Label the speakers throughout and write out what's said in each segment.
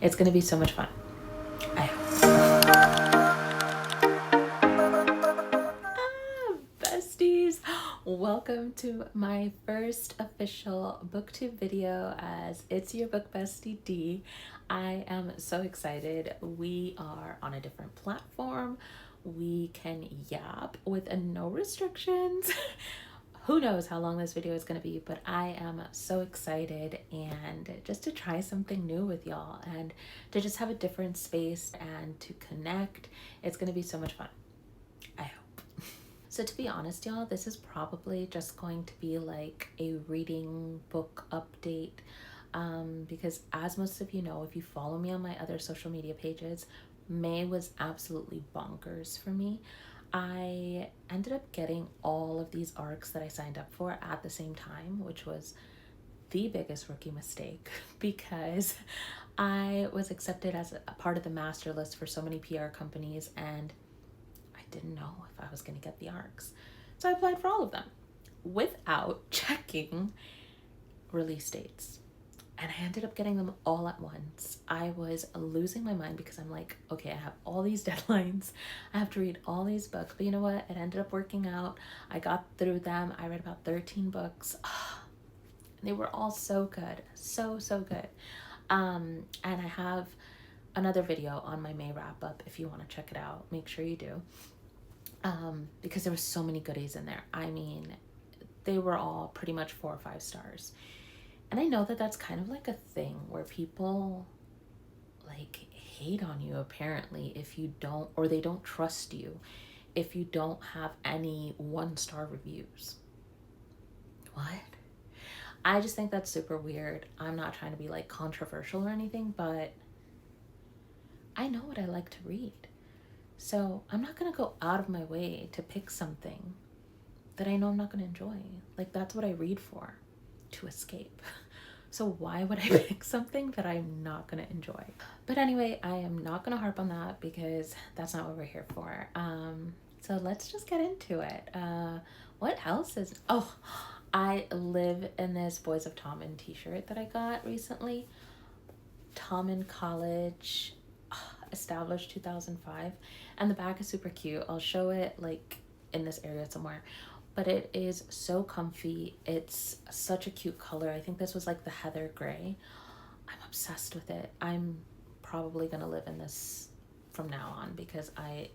Speaker 1: It's going to be so much fun. I hope. Besties, welcome to my first official booktube video as it's your book bestie D. I am so excited. We are on a different platform. We can yap with no restrictions. Who knows how long this video is going to be, but I am so excited and just to try something new with y'all and to just have a different space and to connect. It's going to be so much fun. I hope. So to be honest, y'all, this is probably just going to be like a reading book update because as most of you know, if you follow me on my other social media pages, May was absolutely bonkers for me. I ended up getting all of these arcs that I signed up for at the same time, which was the biggest rookie mistake because I was accepted as a part of the master list for so many PR companies and I didn't know if I was going to get the arcs. So I applied for all of them without checking release dates. And I ended up getting them all at once. I was losing my mind because I'm like, okay, I have all these deadlines. I have to read all these books. But you know what? It ended up working out. I got through them. I read about 13 books. They were all so good. So good. And I have another video on my May wrap up if you want to check it out. Make sure you do. Because there were so many goodies in there. I mean, they were all pretty much 4 or 5 stars. And I know that that's kind of like a thing where people like hate on you apparently if you don't, or they don't trust you if you don't have any 1-star reviews. What? I just think that's super weird. I'm not trying to be like controversial or anything, but I know what I like to read. So I'm not going to go out of my way to pick something that I know I'm not going to enjoy. Like that's what I read for. To escape. So why would I pick something that I'm not going to enjoy? But anyway, I am not going to harp on that because that's not what we're here for. So let's just get into it. What else is... Oh, I live in this Boys of Tommen t-shirt that I got recently. Tommen College, established 2005. And the back is super cute. I'll show it like in this area somewhere. But it is so comfy. It's such a cute color. I think this was like the heather gray. I'm obsessed with it. I'm probably gonna live in this from now on because I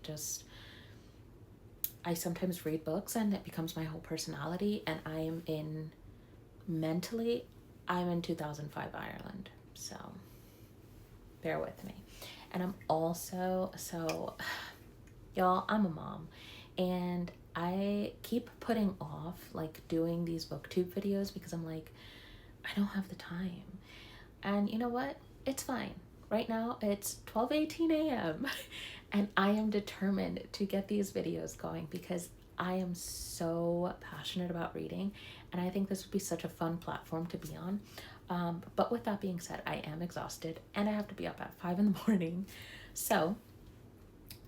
Speaker 1: sometimes read books and it becomes my whole personality, and I'm in 2005 Ireland. So bear with me. And I'm also, y'all, I'm a mom and I keep putting off like doing these booktube videos because I'm like, I don't have the time. And you know what? It's fine. Right now it's 12:18 a.m. and I am determined to get these videos going because I am so passionate about reading and I think this would be such a fun platform to be on. But with that being said, I am exhausted and I have to be up at 5 in the morning. So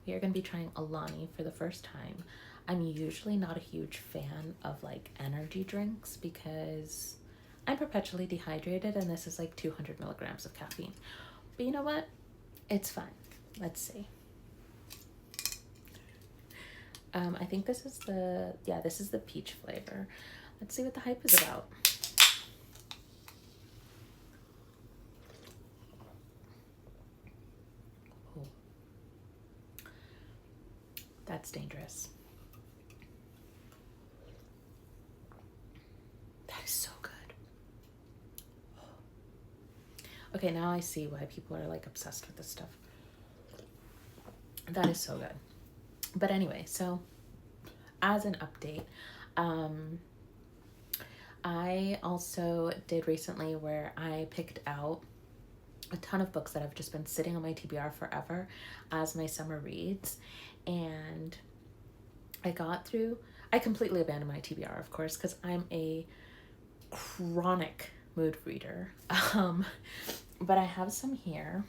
Speaker 1: we are going to be trying Alani for the first time. I'm usually not a huge fan of like energy drinks because I'm perpetually dehydrated and this is like 200 milligrams of caffeine. But you know what? It's fine. Let's see. I think this is this is the peach flavor. Let's see what the hype is about. Oh. That's dangerous. So good. Okay, now I see why people are like obsessed with this stuff. That is so good. But anyway, so as an update, I also did recently where I picked out a ton of books that have just been sitting on my TBR forever as my summer reads, and I completely abandoned my TBR, of course, because I'm a chronic mood reader. But I have some here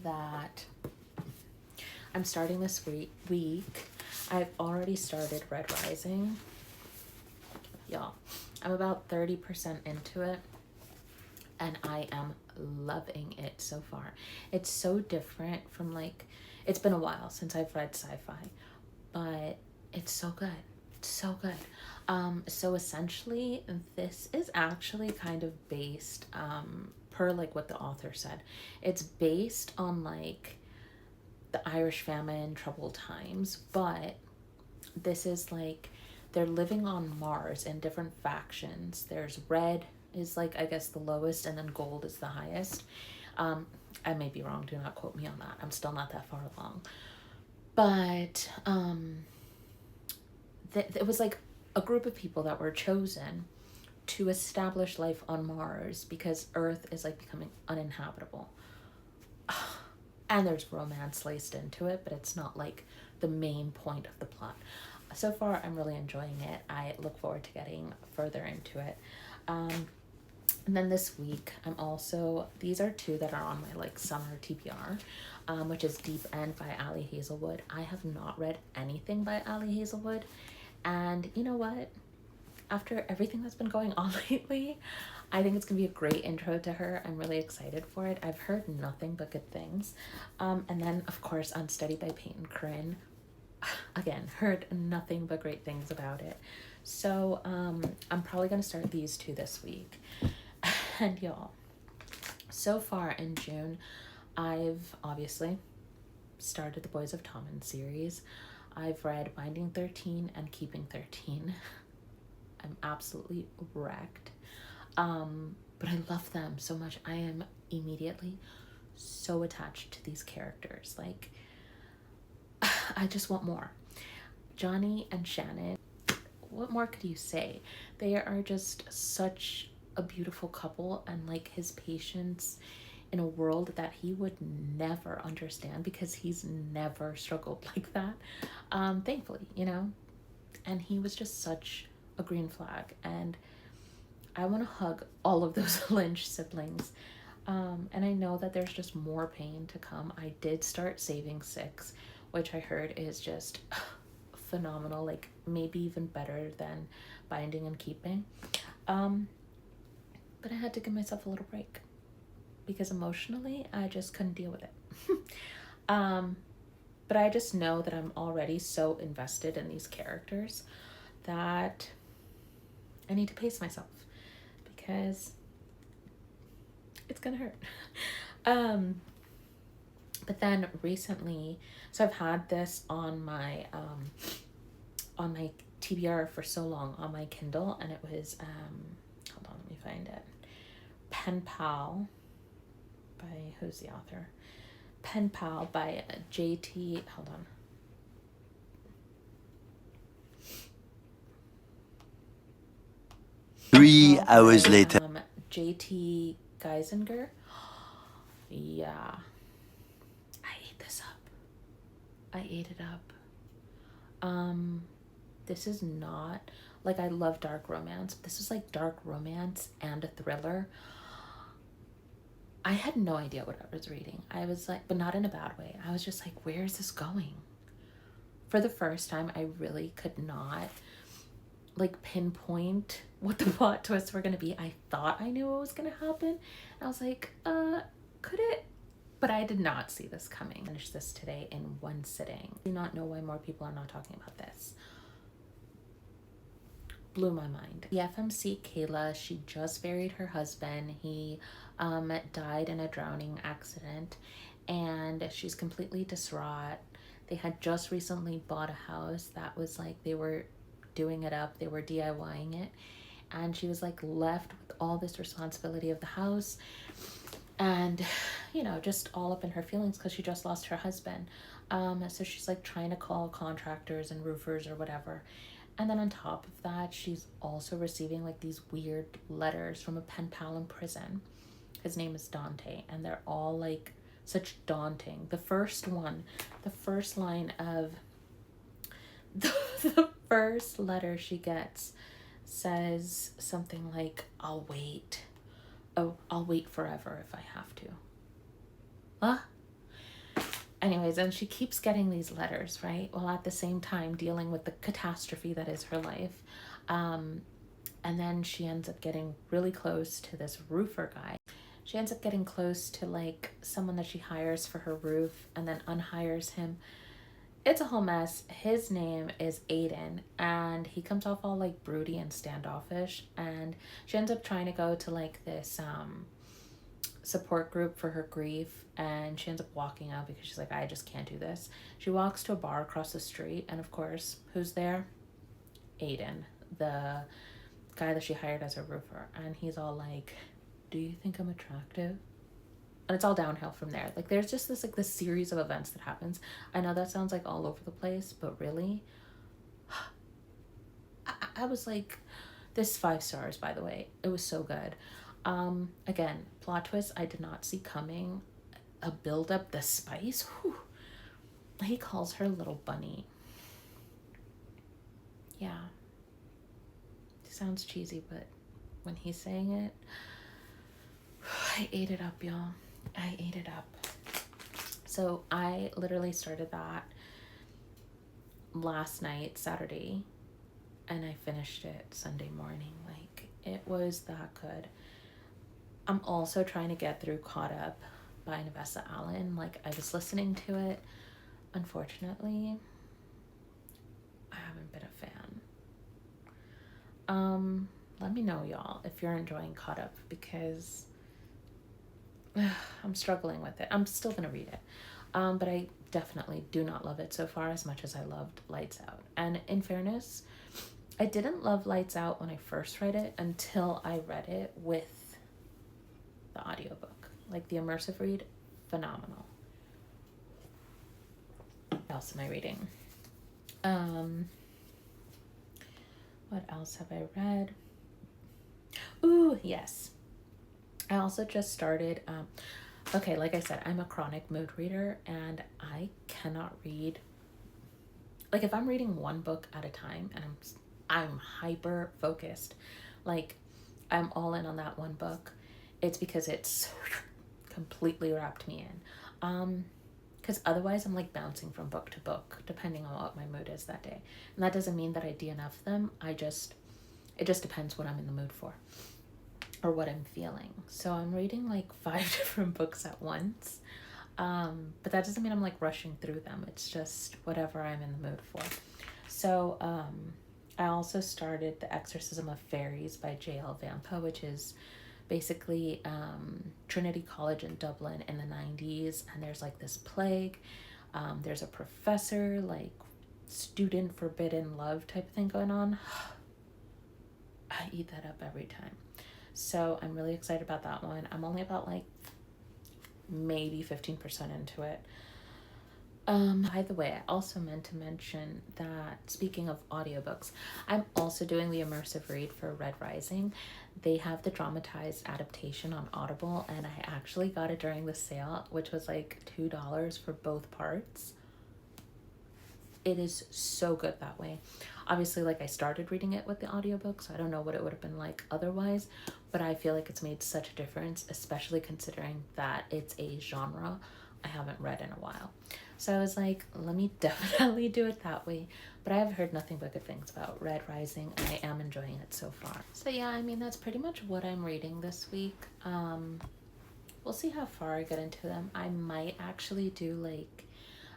Speaker 1: that I'm starting this week. I've already started Red Rising. Y'all, I'm about 30% into it and I am loving it so far. It's so different from like, it's been a while since I've read sci-fi, but it's so good. It's so good. So essentially this is actually kind of based, per like what the author said, it's based on like the Irish famine, troubled times, but this is like they're living on Mars in different factions. There's red is like, I guess, the lowest, and then gold is the highest. I may be wrong, do not quote me on that. I'm still not that far along. But it was like a group of people that were chosen to establish life on Mars because Earth is like becoming uninhabitable. And there's romance laced into it, but it's not like the main point of the plot. So far, I'm really enjoying it. I look forward to getting further into it. And then this week, I'm also, these are two that are on my like summer TBR, which is Deep End by Ali Hazelwood. I have not read anything by Ali Hazelwood. And you know what? After everything that's been going on lately, I think it's gonna be a great intro to her. I'm really excited for it. I've heard nothing but good things. And then of course Unsteady by Peyton Corinne. Again, heard nothing but great things about it. So I'm probably gonna start these two this week. And y'all, so far in June, I've obviously started the Boys of Tommen series. I've read Binding 13 and Keeping 13. I'm absolutely wrecked. But I love them so much. I am immediately so attached to these characters. Like, I just want more. Johnny and Shannon, what more could you say? They are just such a beautiful couple, and like his patience in a world that he would never understand because he's never struggled like that. Thankfully, you know, and he was just such a green flag, and I want to hug all of those Lynch siblings. And I know that there's just more pain to come. I did start Saving Six, which I heard is just phenomenal, like maybe even better than Binding and Keeping. But I had to give myself a little break because emotionally I just couldn't deal with it. But I just know that I'm already so invested in these characters that I need to pace myself because it's gonna hurt. But then recently, so I've had this on my TBR for so long on my Kindle, and it was hold on, let me find it. Pen Pal by, who's the author? Pen Pal by JT, hold on.
Speaker 2: Three hours later.
Speaker 1: JT Geisinger. Yeah. I ate this up. I ate it up. This is not, like, I love dark romance. This is like dark romance and a thriller. I had no idea what I was reading. I was like, but not in a bad way. I was just like, where is this going? For the first time, I really could not like pinpoint what the plot twists were going to be. I thought I knew what was going to happen. And I was like, could it? But I did not see this coming. I finished this today in one sitting. I do not know why more people are not talking about this. Blew my mind. The FMC Kayla, she just buried her husband. He died in a drowning accident, and she's completely distraught. They had just recently bought a house that was like, they were doing it up, they were DIYing it, and she was like left with all this responsibility of the house, and you know, just all up in her feelings because she just lost her husband. So she's like trying to call contractors and roofers or whatever. And then on top of that, she's also receiving like these weird letters from a pen pal in prison. His name is Dante, and they're all like such daunting. The first one, the first line of the first letter she gets says something like, I'll wait. Oh, I'll wait forever if I have to. Huh? Anyways, and she keeps getting these letters, right? While at the same time dealing with the catastrophe that is her life. And then she ends up getting really close to this roofer guy. She ends up getting close to like someone that she hires for her roof and then unhires him. It's a whole mess. His name is Aiden, and he comes off all like broody and standoffish, and she ends up trying to go to like this support group for her grief, and she ends up walking out because she's like, I just can't do this. She walks to a bar across the street, and of course, who's there? Aiden, the guy that she hired as a roofer, and he's all like, do you think I'm attractive? And it's all downhill from there. Like there's just this series of events that happens. I know that sounds like all over the place, but really, I was like, this 5 stars, by the way. It was so good. Again, plot twist I did not see coming. A build up, the spice. Whew. He calls her little bunny. Yeah. It sounds cheesy, but when he's saying it, I ate it up, y'all. I ate it up. So I literally started that last night, Saturday, and I finished it Sunday morning. Like, it was that good. I'm also trying to get through Caught Up by Navessa Allen. Like, I was listening to it. Unfortunately, I haven't been a fan. Let me know, y'all, if you're enjoying Caught Up, because I'm struggling with it. I'm still gonna read it, but I definitely do not love it so far as much as I loved Lights Out. And in fairness, I didn't love Lights Out when I first read it until I read it with the audiobook. Like, the immersive read, phenomenal. What else am I reading? What else have I read? Ooh, yes. I also just started, okay, like I said, I'm a chronic mood reader, and I cannot read, like, if I'm reading one book at a time and I'm hyper focused, like I'm all in on that one book, it's because it's completely wrapped me in. Because otherwise I'm like bouncing from book to book depending on what my mood is that day. And that doesn't mean that I DNF them. It just depends what I'm in the mood for or what I'm feeling. So I'm reading like 5 different books at once. But that doesn't mean I'm like rushing through them. It's just whatever I'm in the mood for. So I also started The Exorcism of Fairies by J.L. Vampa, which is basically Trinity College in Dublin in the 90s. And there's like this plague. There's a professor, like student forbidden love type of thing going on. I eat that up every time. So I'm really excited about that one. I'm only about like maybe 15% into it. By the way, I also meant to mention that, speaking of audiobooks, I'm also doing the immersive read for Red Rising. They have the dramatized adaptation on Audible, and I actually got it during the sale, which was like $2 for both parts. It is so good that way. Obviously, like, I started reading it with the audiobook, so I don't know what it would have been like otherwise, but I feel like it's made such a difference, especially considering that it's a genre I haven't read in a while. So I was like, let me definitely do it that way. But I have heard nothing but good things about Red Rising, and I am enjoying it so far. So yeah, I mean, that's pretty much what I'm reading this week. We'll see how far I get into them. I might actually do like,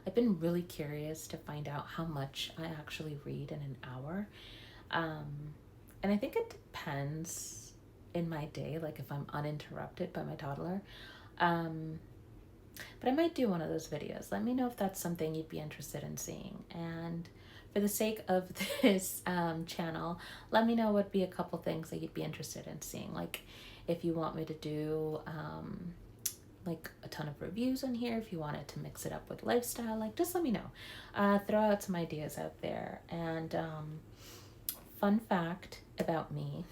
Speaker 1: I've been really curious to find out how much I actually read in an hour. And I think it depends in my day, like if I'm uninterrupted by my toddler. But I might do one of those videos. Let me know if that's something you'd be interested in seeing. And for the sake of this channel, let me know what would be a couple things that you'd be interested in seeing. Like if you want me to do like a ton of reviews on here, if you wanted to mix it up with lifestyle, like just let me know. Throw out some ideas out there. And fun fact about me,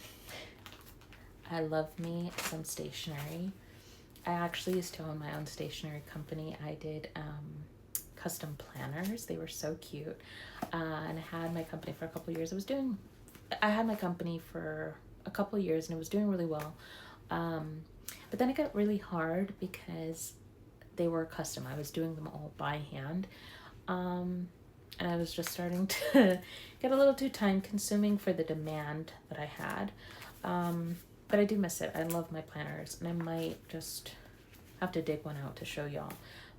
Speaker 1: I love me some stationery. I actually used to own my own stationery company. I did custom planners. They were so cute. And I had my company for a couple years. I had my company for a couple years and it was doing really well. But then it got really hard because they were custom. I was doing them all by hand. And I was just starting to get a little too time consuming for the demand that I had. but I do miss it. I love my planners, and I might just have to dig one out to show y'all.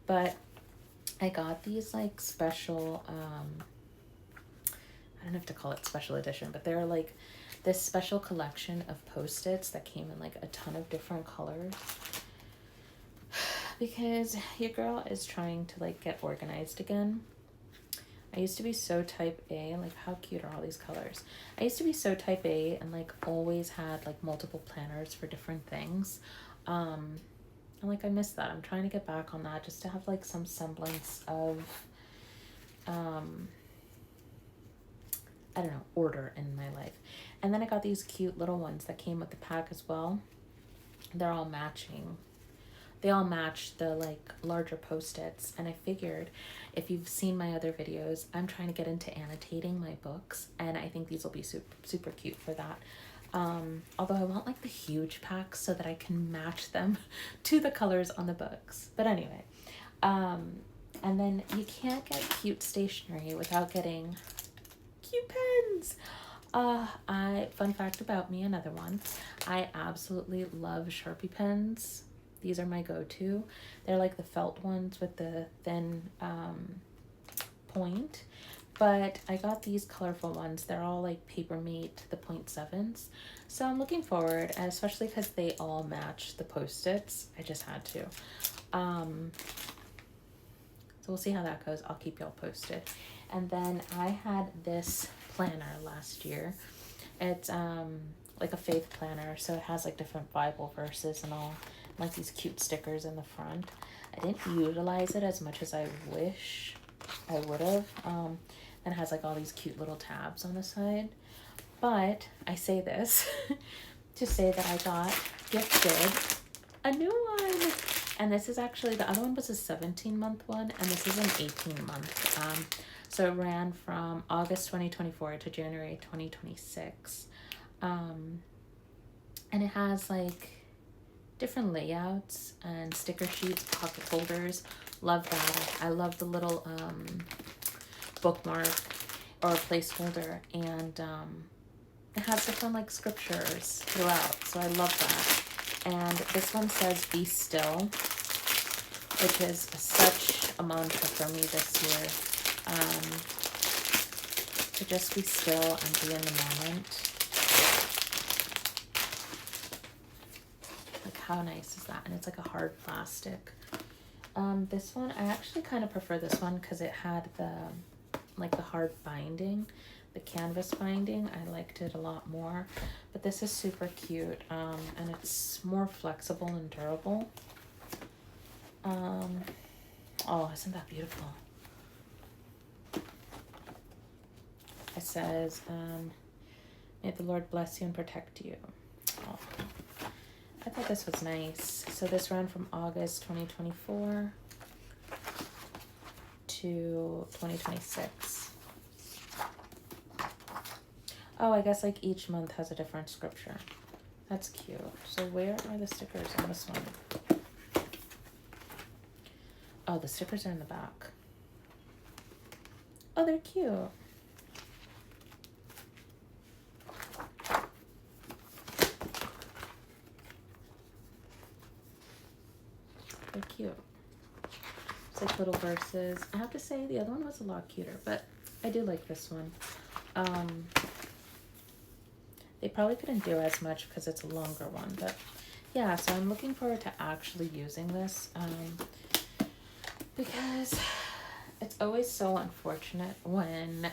Speaker 1: But I got these like special, I don't have to call it special edition, but they're like this special collection of Post-its that came in like a ton of different colors. Because your girl is trying to like get organized again. I used to be so type A, like how cute are all these colors? I used to be so type A and like always had like multiple planners for different things. And like I miss that. I'm trying to get back on that just to have like some semblance of I don't know, order in my life. And then I got these cute little ones that came with the pack as well. They're all matching. They all match the like larger Post-its, and I figured if you've seen my other videos, I'm trying to get into annotating my books, and I think these will be super cute for that. Although I want like the huge packs so that I can match them to the colors on the books. But anyway, and then you can't get cute stationery without getting cute pens. Fun fact about me, another one, I absolutely love Sharpie pens. These are my go-to. They're like the felt ones with the thin point. But I got these colorful ones. They're all like paper mate, the 0.7s. So I'm looking forward, and especially because they all match the Post-its. I just had to. So we'll see how that goes. I'll keep y'all posted. And then I had this planner last year. It's like a faith planner. So it has like different Bible verses and all. Like these cute stickers in the front. I didn't utilize it as much as I wish I would have. And it has like all these cute little tabs on the side. But I say this to say that I got gifted a new one. And this is actually, the other one was a 17-month one, and this is an 18-month. So it ran from August 2024 to January 2026. And it has like different layouts and sticker sheets, pocket holders. Love that. I love the little bookmark or placeholder, and it has different like scriptures throughout, so I love that. And this one says be still, which is such a mantra for me this year, to just be still and be in the moment. Like how nice is that? And it's like a hard plastic. This one, I actually kind of prefer this one because it had the like the hard binding, the canvas binding. I liked it a lot more, but this is super cute, and it's more flexible and durable. Oh, isn't that beautiful? It says, may the Lord bless you and protect you. Oh, I thought this was nice. So this ran from August 2024 to 2026. Oh, I guess like each month has a different scripture. That's cute. So where are the stickers on this one? Oh, the stickers are in the back. Oh, they're cute. They're cute. It's like little verses. I have to say the other one was a lot cuter, but I do like this one. They probably couldn't do as much because it's a longer one, but yeah, so I'm looking forward to actually using this, because it's always so unfortunate when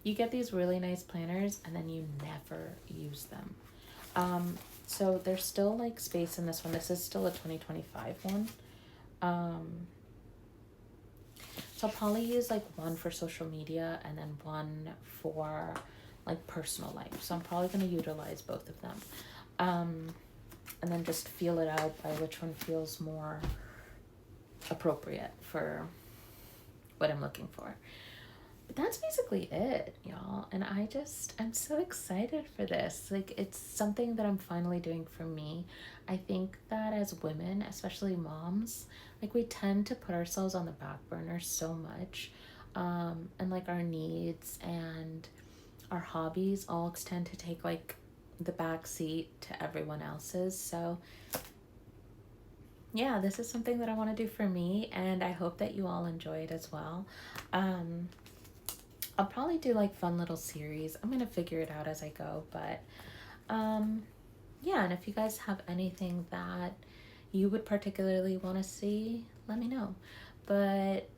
Speaker 1: you get these really nice planners and then you never use them. So there's still like space in this one. This is still a 2025 one. So I'll probably use like one for social media and then one for like personal life. So I'm probably going to utilize both of them. And then just feel it out by which one feels more appropriate for what I'm looking for. But that's basically it, y'all. And I'm so excited for this. Like, it's something that I'm finally doing for me. I think that as women, especially moms, like we tend to put ourselves on the back burner so much. And like our needs and our hobbies all tend to take like the back seat to everyone else's. So yeah, this is something that I want to do for me, and I hope that you all enjoy it as well. I'll probably do like fun little series. I'm gonna figure it out as I go, but yeah, and if you guys have anything that you would particularly want to see, let me know. But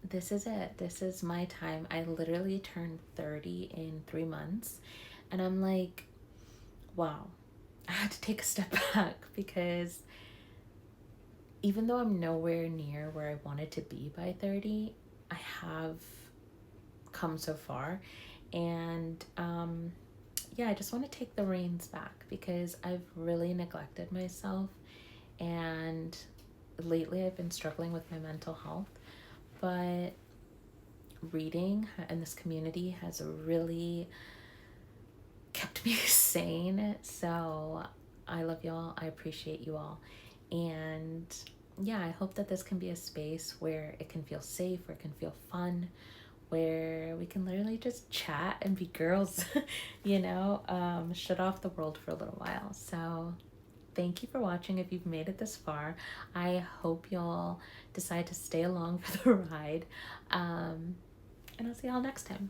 Speaker 1: this is it. This is my time. I literally turned 30 in 3 months, and I'm like, wow, I had to take a step back because even though I'm nowhere near where I wanted to be by 30, I have come so far. And yeah, I just want to take the reins back because I've really neglected myself. And lately I've been struggling with my mental health. But reading in this community has really kept me sane. So I love y'all. I appreciate you all. And yeah, I hope that this can be a space where it can feel safe, where it can feel fun, where we can literally just chat and be girls, you know, shut off the world for a little while. So thank you for watching if you've made it this far. I hope y'all decide to stay along for the ride. And I'll see y'all next time.